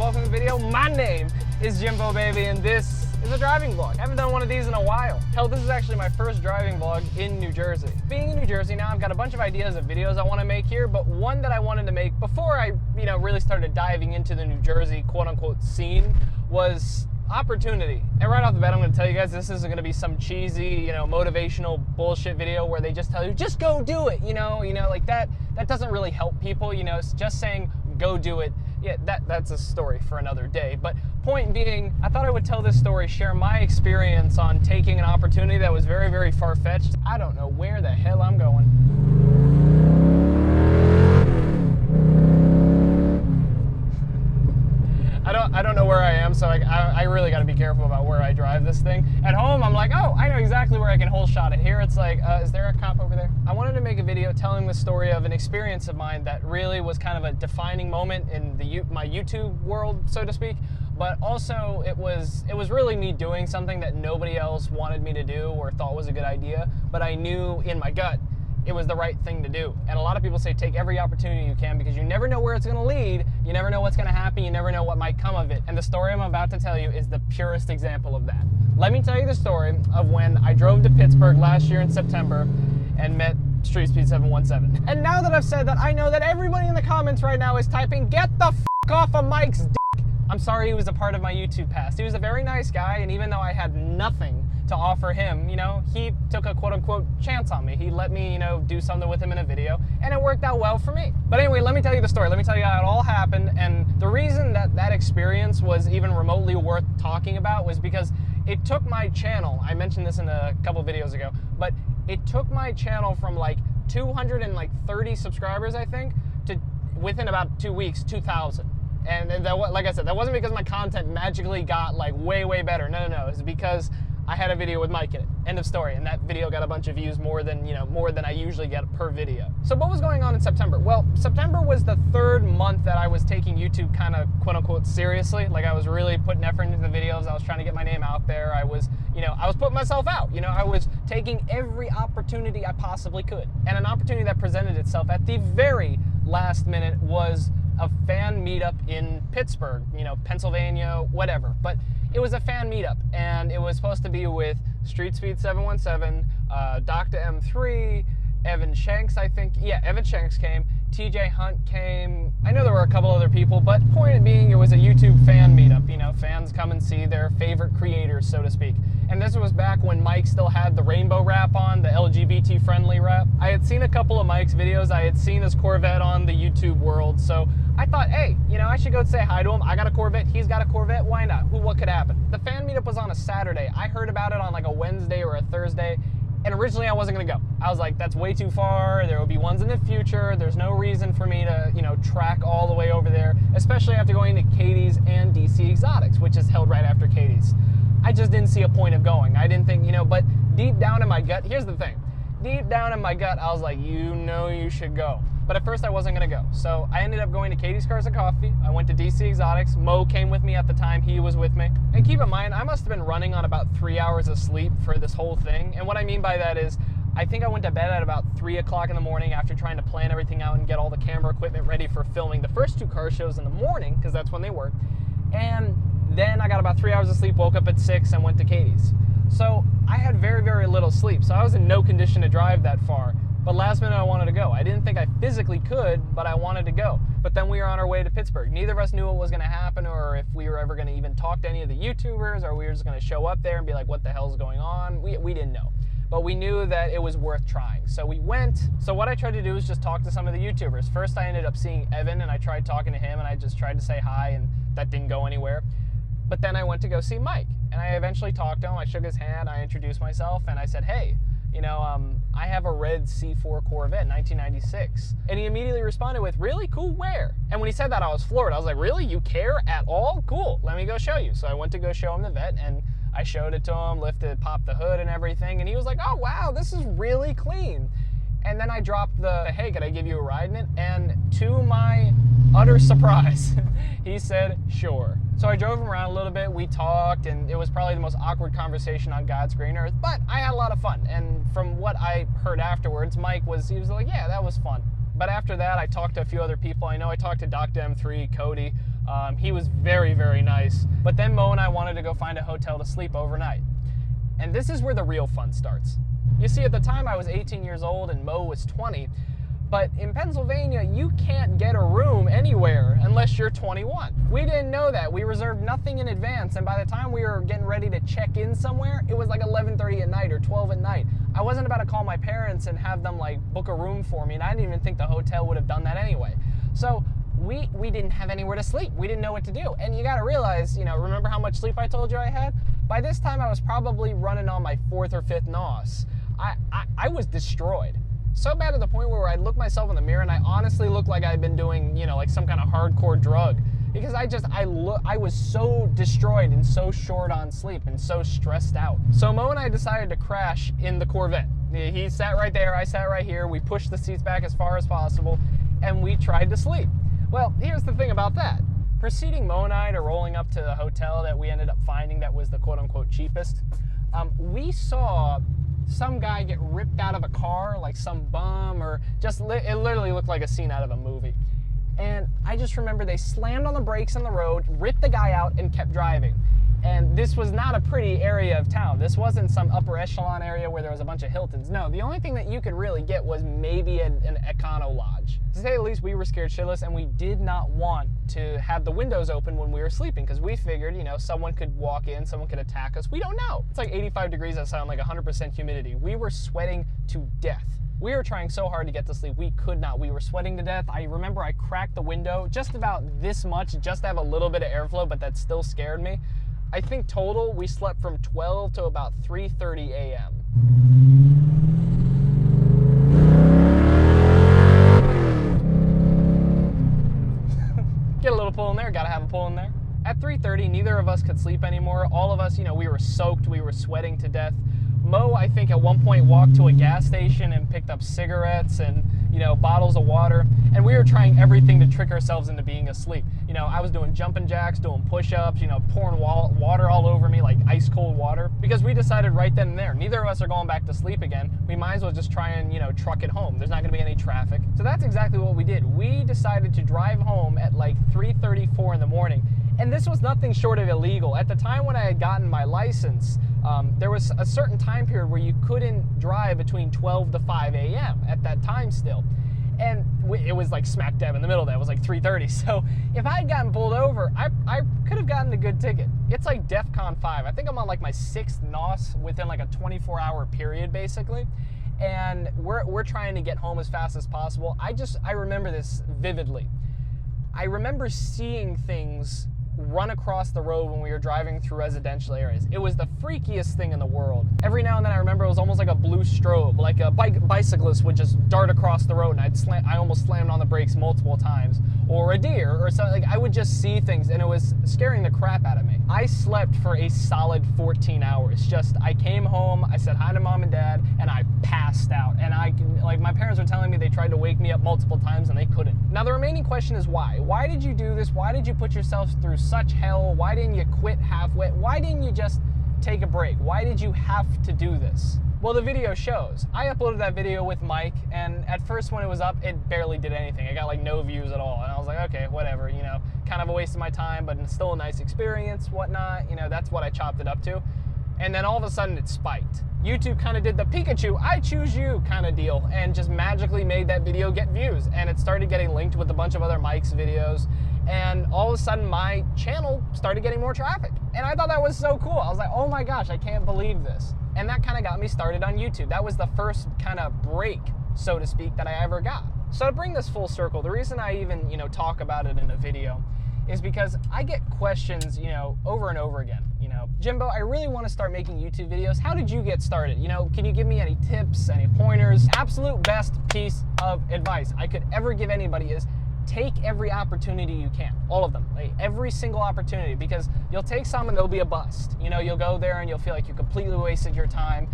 welcome to the video. My name is Jimbo Baby, and this is a driving vlog. I haven't done one of these in a while. Hell, this is actually my first driving vlog in New Jersey. Being in New Jersey now, I've got a bunch of ideas of videos I want to make here, but one that I wanted to make before I, really started diving into the New Jersey quote-unquote scene was opportunity. And right off the bat, I'm going to tell you guys this isn't going to be some cheesy, motivational bullshit video where they just tell you, just go do it, like that doesn't really help people, it's just saying go do it. Yeah, that's a story for another day. But point being, I thought I would tell this story, share my experience on taking an opportunity that was very, very far-fetched. I don't know where the hell I'm going. I don't know where I am, so I really got to be careful about where I drive this thing. At home, I'm like, oh, I know exactly where I can hole shot it. Here, it's like, is there a cop over there? I wanted to make a video telling the story of an experience of mine that really was kind of a defining moment in my YouTube world, so to speak. But also, it was really me doing something that nobody else wanted me to do or thought was a good idea, but I knew in my gut it was the right thing to do. And a lot of people say take every opportunity you can because you never know where it's gonna lead, you never know what's gonna happen, you never know what might come of it. And the story I'm about to tell you is the purest example of that. Let me tell you the story of when I drove to Pittsburgh last year in September and met Street Speed 717. And now that I've said that, I know that everybody in the comments right now is typing, get the f*** off of Mike's dick. I'm sorry he was a part of my YouTube past. He was a very nice guy, and even though I had nothing to offer him, he took a quote-unquote chance on me. He let me, do something with him in a video, and it worked out well for me. But anyway, let me tell you the story. Let me tell you how it all happened, and the reason that experience was even remotely worth talking about was because it took my channel, I mentioned this in a couple videos ago, but it took my channel from like 230 subscribers, I think, to within about 2 weeks, 2,000. And that, like I said, that wasn't because my content magically got like way, way better. No. It's because I had a video with Mike in it. End of story. And that video got a bunch of views more than I usually get per video. So what was going on in September? Well, September was the third month that I was taking YouTube kind of quote unquote seriously. Like I was really putting effort into the videos. I was trying to get my name out there. I was putting myself out. I was taking every opportunity I possibly could. And an opportunity that presented itself at the very last minute was a fan meetup in Pittsburgh, Pennsylvania, whatever. But it was a fan meetup, and it was supposed to be with Street Speed 717, Dr. M3, Evan Shanks, I think. Yeah, Evan Shanks came. TJ Hunt came. I know there were a couple other people, but point being, it was a YouTube fan meetup. Fans come and see their favorite creators, so to speak. And this was back when Mike still had the rainbow wrap on, the LGBT-friendly wrap. I had seen a couple of Mike's videos. I had seen his Corvette on the YouTube world, so I thought, hey, I should go say hi to him. I got a Corvette, he's got a Corvette, why not? What could happen? The fan meetup was on a Saturday. I heard about it on like a Wednesday or a Thursday, and originally I wasn't gonna go. I was like, that's way too far, there will be ones in the future, there's no reason for me to, track all the way over there, especially after going to Katie's and DC Exotics, which is held right after Katie's. I just didn't see a point of going. I didn't think, but deep down in my gut, here's the thing. Deep down in my gut, I was like, you should go. But at first I wasn't gonna go. So I ended up going to Katie's Cars and Coffee. I went to DC Exotics. Mo came with me at the time, he was with me. And keep in mind, I must have been running on about 3 hours of sleep for this whole thing. And what I mean by that is, I think I went to bed at about 3 o'clock in the morning after trying to plan everything out and get all the camera equipment ready for filming the first 2 car shows in the morning, because that's when they work. And then I got about 3 hours of sleep, woke up at 6 and went to Katie's. So I had very, very little sleep, so I was in no condition to drive that far. But last minute I wanted to go. I didn't think I physically could, but I wanted to go. But then we were on our way to Pittsburgh. Neither of us knew what was gonna happen or if we were ever gonna even talk to any of the YouTubers or we were just gonna show up there and be like, what the hell's going on? We didn't know. But we knew that it was worth trying. So we went. So what I tried to do was just talk to some of the YouTubers. First I ended up seeing Evan and I tried talking to him and I just tried to say hi and that didn't go anywhere. But then I went to go see Mike and I eventually talked to him. I shook his hand, I introduced myself and I said, hey, I have a red C4 Corvette, 1996. And he immediately responded with, really? Cool, where? And when he said that, I was floored. I was like, really? You care at all? Cool, let me go show you. So I went to go show him the Vet, and I showed it to him, popped the hood and everything, and he was like, oh, wow, this is really clean. And then I dropped the, hey, could I give you a ride in it? And to my utter surprise, he said, sure. So I drove him around a little bit, we talked, and it was probably the most awkward conversation on God's green earth, but I had a lot of fun. And from what I heard afterwards, he was like, yeah, that was fun. But after that, I talked to a few other people. I know I talked to Dr. M3, Cody, He was very, very nice. But then Mo and I wanted to go find a hotel to sleep overnight. And this is where the real fun starts. You see, at the time I was 18 years old and Mo was 20. But in Pennsylvania, you can't get a room anywhere unless you're 21. We didn't know that. We reserved nothing in advance, and by the time we were getting ready to check in somewhere, it was like 11:30 at night or 12 at night. I wasn't about to call my parents and have them like book a room for me, and I didn't even think the hotel would have done that anyway. So we didn't have anywhere to sleep. We didn't know what to do. And you gotta realize, remember how much sleep I told you I had? By this time, I was probably running on my 4th or 5th NOS. I was destroyed. So bad to the point where I'd look myself in the mirror and I honestly looked like I'd been doing, like some kind of hardcore drug. Because I was so destroyed and so short on sleep and so stressed out. So Mo and I decided to crash in the Corvette. He sat right there, I sat right here. We pushed the seats back as far as possible and we tried to sleep. Well, here's the thing about that. Preceding Mo and I to rolling up to the hotel that we ended up finding that was the quote-unquote cheapest, we saw some guy get ripped out of a car, like some bum, or just, it literally looked like a scene out of a movie. And I just remember they slammed on the brakes on the road, ripped the guy out, and kept driving. And this was not a pretty area of town. This wasn't some upper echelon area where there was a bunch of Hiltons. No, the only thing that you could really get was maybe an Econo Lodge. To say the least, we were scared shitless, and we did not want to have the windows open when we were sleeping, because we figured, someone could walk in, someone could attack us. We don't know. It's like 85 degrees outside and like 100% humidity. We were sweating to death. We were trying so hard to get to sleep, we could not. We were sweating to death. I remember I cracked the window just about this much, just to have a little bit of airflow, but that still scared me. I think total, we slept from 12 to about 3:30 a.m. Get a little pull in there, gotta have a pull in there. At 3:30, neither of us could sleep anymore. All of us, we were soaked, we were sweating to death. Mo, I think at one point walked to a gas station and picked up cigarettes and, bottles of water. And we were trying everything to trick ourselves into being asleep. I was doing jumping jacks, doing push-ups, pouring water all over me, like ice cold water. Because we decided right then and there, neither of us are going back to sleep again. We might as well just try and, truck it home. There's not gonna be any traffic. So that's exactly what we did. We decided to drive home at like 3:34 in the morning. And this was nothing short of illegal. At the time when I had gotten my license, there was a certain time period where you couldn't drive between 12 to 5 a.m. at that time still. And it was like smack dab in the middle of that. It was like 3:30. So if I had gotten pulled over, I could have gotten a good ticket. It's like DEFCON 5. I think I'm on like my 6th NOS within like a 24-hour period, basically. And we're trying to get home as fast as possible. I remember this vividly. I remember seeing things run across the road when we were driving through residential areas. It was the freakiest thing in the world. Every now and then I remember it was almost like a blue strobe, like a bicyclist would just dart across the road and I almost slammed on the brakes multiple times. Or a deer or something. Like I would just see things and it was scaring the crap out of me. I slept for a solid 14 hours. I came home, I said hi to mom and dad, and I passed out. And my parents were telling me they tried to wake me up multiple times and they couldn't. Now the remaining question is why? Why did you do this? Why did you put yourself through such hell? Why didn't you quit halfway? Why didn't you just take a break? Why did you have to do this? Well, the video shows. I uploaded that video with Mike, and at first when it was up, it barely did anything. It got like no views at all, and I was like, okay, whatever, kind of a waste of my time, but still a nice experience, whatnot, that's what I chopped it up to. And then all of a sudden it spiked. YouTube kind of did the Pikachu, I choose you kind of deal, and just magically made that video get views, and it started getting linked with a bunch of other Mike's videos, and all of a sudden my channel started getting more traffic. And I thought that was so cool. I was like, oh my gosh, I can't believe this. And that kind of got me started on YouTube. That was the first kind of break, so to speak, that I ever got. So to bring this full circle, the reason I even, talk about it in a video is because I get questions, over and over again. Jimbo, I really want to start making YouTube videos. How did you get started? Can you give me any tips, any pointers? Absolute best piece of advice I could ever give anybody is take every opportunity you can, all of them, like every single opportunity, because You'll take some and they'll be a bust. You know, you'll go there and you'll feel like you completely wasted your time.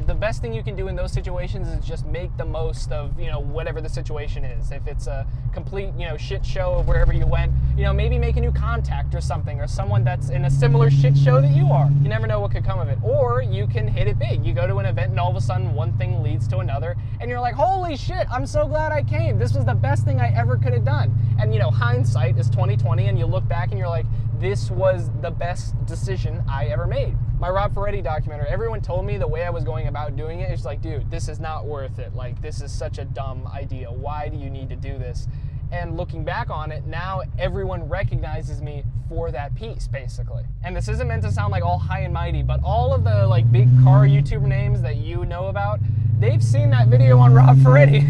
The best thing you can do in those situations is just make the most of, you know, whatever the situation is. If it's a complete, you know, shit show of wherever you went, you know, maybe make a new contact or something, or someone that's in a similar shit show that you are. You never know what could come of it. Or you can hit it big. You go to an event and all of a sudden one thing leads to another and you're like, holy shit, I'm so glad I came. This was the best thing I ever could have done. And you know, hindsight is 20/20, and you look back and you're like, this was the best decision I ever made. My Rob Ferretti documentary, everyone told me the way I was going about doing it, it's like, dude, this is not worth it. Like, this is such a dumb idea. Why do you need to do this? And looking back on it, now everyone recognizes me for that piece, basically. And this isn't meant to sound like all high and mighty, but all of the like big car YouTuber names that you know about, they've seen that video on Rob Ferretti.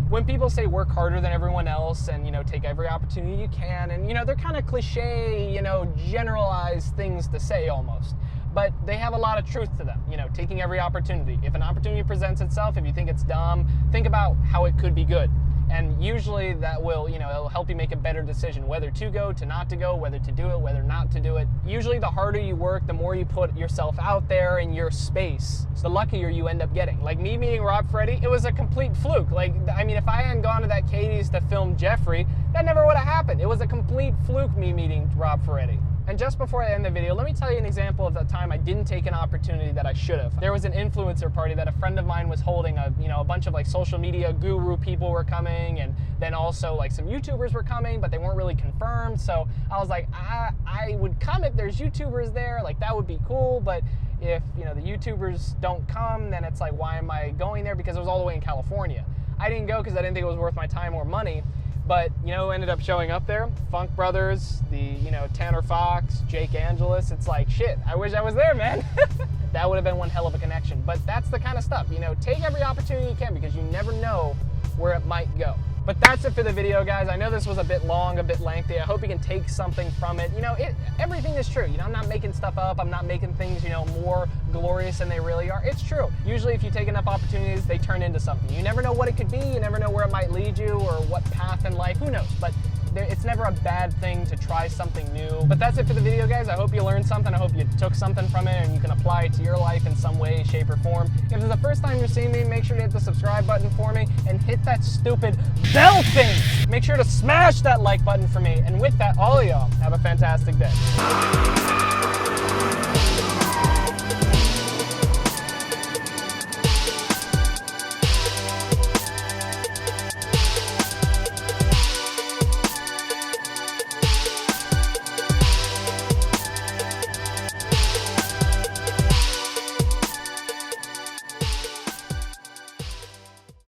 When people say work harder than everyone else and, you know, take every opportunity you can, and, you know, they're kind of cliche, you know, generalized things to say almost, but they have a lot of truth to them. You know, taking every opportunity. If an opportunity presents itself, if you think it's dumb, think about how it could be good. And usually that will, you know, it'll help you make a better decision, whether to go, to not to go, whether to do it, whether not to do it. Usually the harder you work, the more you put yourself out there in your space, the luckier you end up getting. Like me meeting Rob Ferretti, it was a complete fluke. Like, I mean, if I hadn't gone to that Katie's to film Jeffrey, that never would have happened. It was a complete fluke, me meeting Rob Ferretti. And just before I end the video, let me tell you an example of the time I didn't take an opportunity that I should have. There was an influencer party that a friend of mine was holding. A bunch of like social media guru people were coming, and then also like some YouTubers were coming, but they weren't really confirmed. So I was like, I would come if there's YouTubers there, like that would be cool. But if, you know, the YouTubers don't come, then it's like, why am I going there? Because it was all the way in California. I didn't go because I didn't think it was worth my time or money. But, you know, ended up showing up there? Funk Brothers, you know, Tanner Fox, Jake Angelus. It's like, shit, I wish I was there, man. That would have been one hell of a connection. But that's the kind of stuff, you know, take every opportunity you can, because you never know where it might go. But that's it for the video, guys. I know this was a bit long, a bit lengthy. I hope you can take something from it. You know, everything is true. You know, I'm not making stuff up. I'm not making things, you know, more glorious than they really are. It's true. Usually if you take enough opportunities, they turn into something. You never know what it could be. You never know where it might lead you or what path in life. Who knows? But it's never a bad thing to try something new. But that's it for the video, guys. I hope you learned something. I hope you took something from it and you can apply it to your life in some way, shape, or form. If it's the first time you're seeing me, make sure to hit the subscribe button for me and hit that stupid bell thing. Make sure to smash that like button for me. And with that, all of y'all, have a fantastic day.